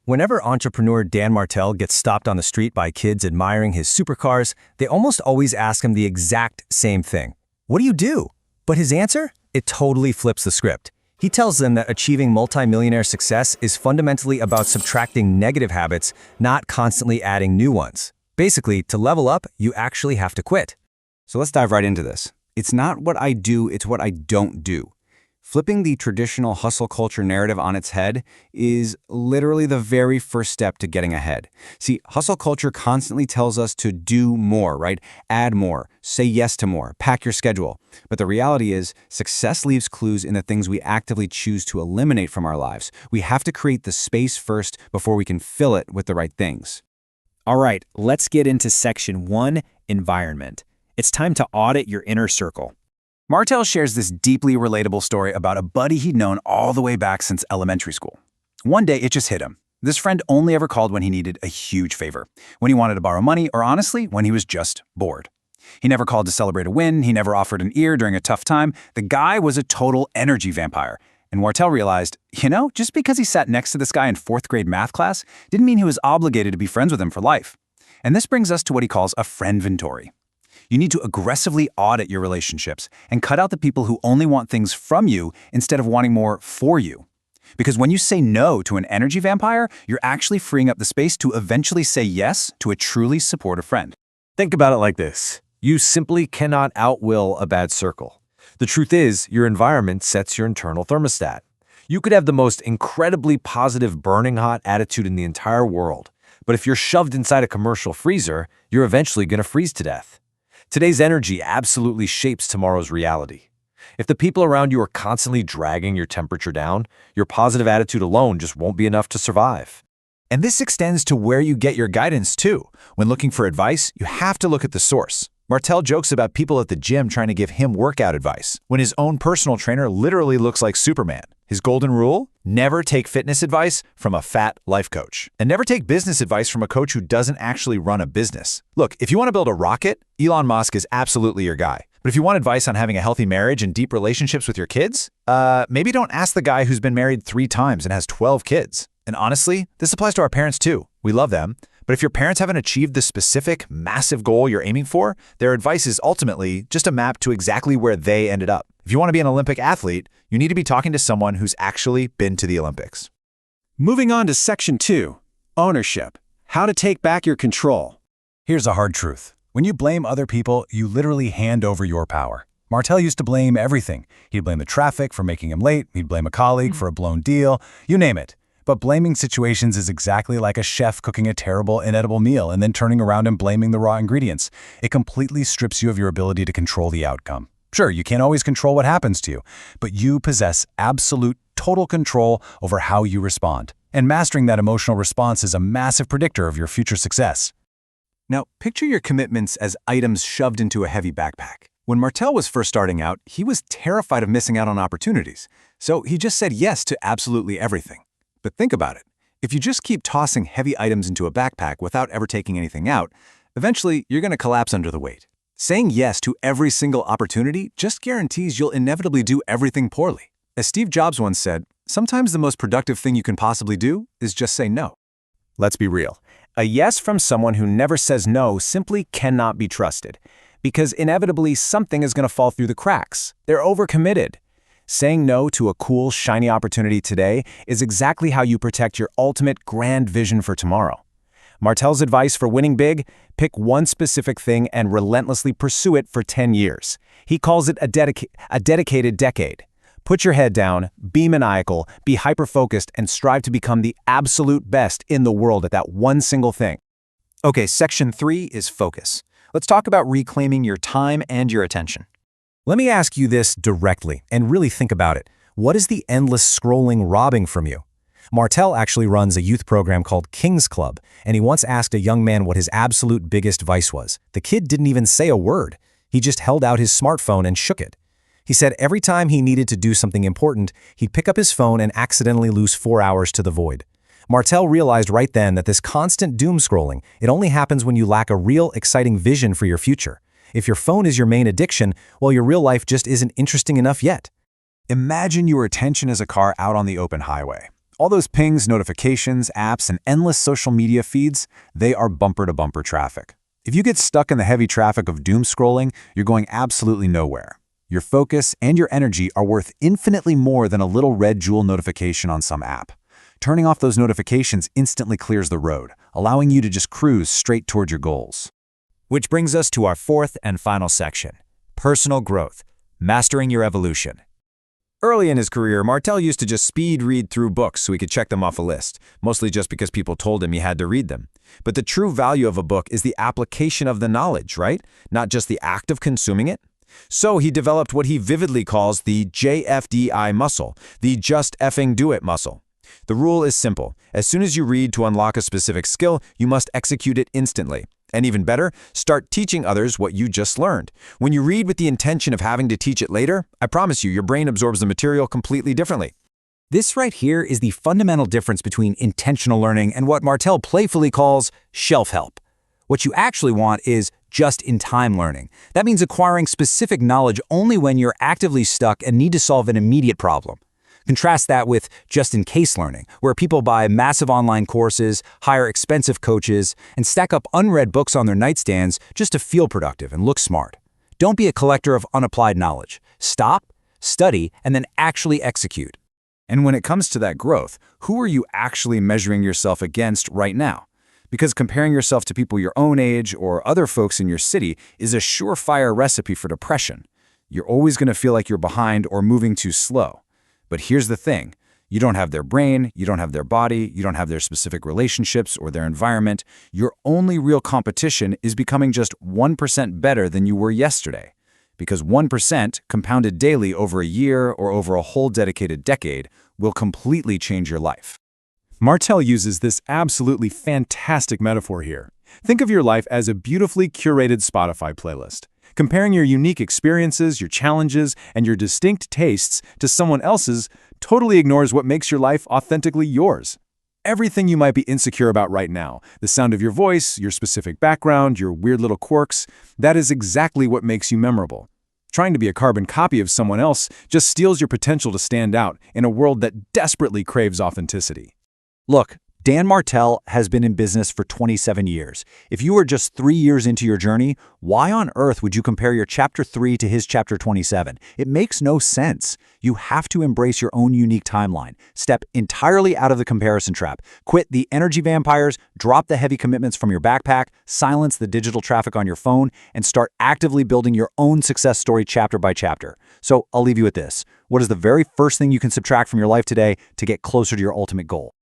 Whenever entrepreneur Dan Martell gets stopped on the street by kids admiring his supercars, they almost always ask him the exact same thing. What do you do? But his answer? It totally flips the script. He tells them that achieving multi-millionaire success is fundamentally about subtracting negative habits, not constantly adding new ones. Basically, to level up, you actually have to quit. So let's dive right into this. It's not what I do, it's what I don't do. Flipping the traditional hustle culture narrative on its head is literally the very first step to getting ahead. See, hustle culture constantly tells us to do more, right? Add more, say yes to more, pack your schedule. But the reality is, success leaves clues in the things we actively choose to eliminate from our lives. We have to create the space first before we can fill it with the right things. All right, let's get into section 1, environment. It's time to audit your inner circle. Martell shares this deeply relatable story about a buddy he'd known all the way back since elementary school. One day, it just hit him. This friend only ever called when he needed a huge favor, when he wanted to borrow money, or honestly, when he was just bored. He never called to celebrate a win, he never offered an ear during a tough time. The guy was a total energy vampire. And Martell realized, just because he sat next to this guy in 4th grade math class didn't mean he was obligated to be friends with him for life. And this brings us to what he calls a friendventory. You need to aggressively audit your relationships and cut out the people who only want things from you instead of wanting more for you. Because when you say no to an energy vampire, you're actually freeing up the space to eventually say yes to a truly supportive friend. Think about it like this. You simply cannot outwill a bad circle. The truth is, your environment sets your internal thermostat. You could have the most incredibly positive, burning hot attitude in the entire world, but if you're shoved inside a commercial freezer, you're eventually going to freeze to death. Today's energy absolutely shapes tomorrow's reality. If the people around you are constantly dragging your temperature down, your positive attitude alone just won't be enough to survive. And this extends to where you get your guidance too. When looking for advice, you have to look at the source. Martell jokes about people at the gym trying to give him workout advice, when his own personal trainer literally looks like Superman. His golden rule? Never take fitness advice from a fat life coach. And never take business advice from a coach who doesn't actually run a business. Look, if you want to build a rocket, Elon Musk is absolutely your guy. But if you want advice on having a healthy marriage and deep relationships with your kids, maybe don't ask the guy who's been married 3 times and has 12 kids. And honestly, this applies to our parents too. We love them. But if your parents haven't achieved the specific, massive goal you're aiming for, their advice is ultimately just a map to exactly where they ended up. If you want to be an Olympic athlete, you need to be talking to someone who's actually been to the Olympics. Moving on to section 2, ownership. How to take back your control. Here's a hard truth. When you blame other people, you literally hand over your power. Martell used to blame everything. He'd blame the traffic for making him late. He'd blame a colleague for a blown deal. You name it. But blaming situations is exactly like a chef cooking a terrible, inedible meal and then turning around and blaming the raw ingredients. It completely strips you of your ability to control the outcome. Sure, you can't always control what happens to you, but you possess absolute, total control over how you respond. And mastering that emotional response is a massive predictor of your future success. Now, picture your commitments as items shoved into a heavy backpack. When Martell was first starting out, he was terrified of missing out on opportunities, so he just said yes to absolutely everything. But think about it. If you just keep tossing heavy items into a backpack without ever taking anything out, eventually you're going to collapse under the weight. Saying yes to every single opportunity just guarantees you'll inevitably do everything poorly. As Steve Jobs once said, sometimes the most productive thing you can possibly do is just say no. Let's be real. A yes from someone who never says no simply cannot be trusted, because inevitably something is going to fall through the cracks. They're overcommitted. Saying no to a cool, shiny opportunity today is exactly how you protect your ultimate grand vision for tomorrow. Martell's advice for winning big: pick one specific thing and relentlessly pursue it for 10 years. He calls it a dedicated decade. Put your head down, be maniacal, be hyper-focused, and strive to become the absolute best in the world at that one single thing. Okay, section 3 is focus. Let's talk about reclaiming your time and your attention. Let me ask you this directly, and really think about it. What is the endless scrolling robbing from you? Martell actually runs a youth program called King's Club, and he once asked a young man what his absolute biggest vice was. The kid didn't even say a word. He just held out his smartphone and shook it. He said every time he needed to do something important, he'd pick up his phone and accidentally lose 4 hours to the void. Martell realized right then that this constant doom scrolling, it only happens when you lack a real, exciting vision for your future. If your phone is your main addiction, well, your real life just isn't interesting enough yet. Imagine your attention as a car out on the open highway. All those pings, notifications, apps, and endless social media feeds, they are bumper-to-bumper traffic. If you get stuck in the heavy traffic of doom scrolling, you're going absolutely nowhere. Your focus and your energy are worth infinitely more than a little red jewel notification on some app. Turning off those notifications instantly clears the road, allowing you to just cruise straight toward your goals. Which brings us to our fourth and final section, personal growth, mastering your evolution. Early in his career, Martel used to just speed read through books so he could check them off a list, mostly just because people told him he had to read them. But the true value of a book is the application of the knowledge, right? Not just the act of consuming it. So he developed what he vividly calls the JFDI muscle, the just effing do it muscle. The rule is simple. As soon as you read to unlock a specific skill, you must execute it instantly. And even better, start teaching others what you just learned. When you read with the intention of having to teach it later, I promise you, your brain absorbs the material completely differently. This right here is the fundamental difference between intentional learning and what Martel playfully calls shelf help. What you actually want is just-in-time learning. That means acquiring specific knowledge only when you're actively stuck and need to solve an immediate problem. Contrast that with just-in-case learning, where people buy massive online courses, hire expensive coaches, and stack up unread books on their nightstands just to feel productive and look smart. Don't be a collector of unapplied knowledge. Stop, study, and then actually execute. And when it comes to that growth, who are you actually measuring yourself against right now? Because comparing yourself to people your own age or other folks in your city is a surefire recipe for depression. You're always going to feel like you're behind or moving too slow. But here's the thing. You don't have their brain, you don't have their body, you don't have their specific relationships or their environment. Your only real competition is becoming just 1% better than you were yesterday. Because 1% compounded daily over a year or over a whole dedicated decade will completely change your life. Martel uses this absolutely fantastic metaphor here. Think of your life as a beautifully curated Spotify playlist. Comparing your unique experiences, your challenges, and your distinct tastes to someone else's totally ignores what makes your life authentically yours. Everything you might be insecure about right now, the sound of your voice, your specific background, your weird little quirks, that is exactly what makes you memorable. Trying to be a carbon copy of someone else just steals your potential to stand out in a world that desperately craves authenticity. Look, Dan Martel has been in business for 27 years. If you are just 3 years into your journey, why on earth would you compare your Chapter 3 to his Chapter 27? It makes no sense. You have to embrace your own unique timeline. Step entirely out of the comparison trap. Quit the energy vampires, drop the heavy commitments from your backpack, silence the digital traffic on your phone, and start actively building your own success story chapter by chapter. So I'll leave you with this. What is the very first thing you can subtract from your life today to get closer to your ultimate goal?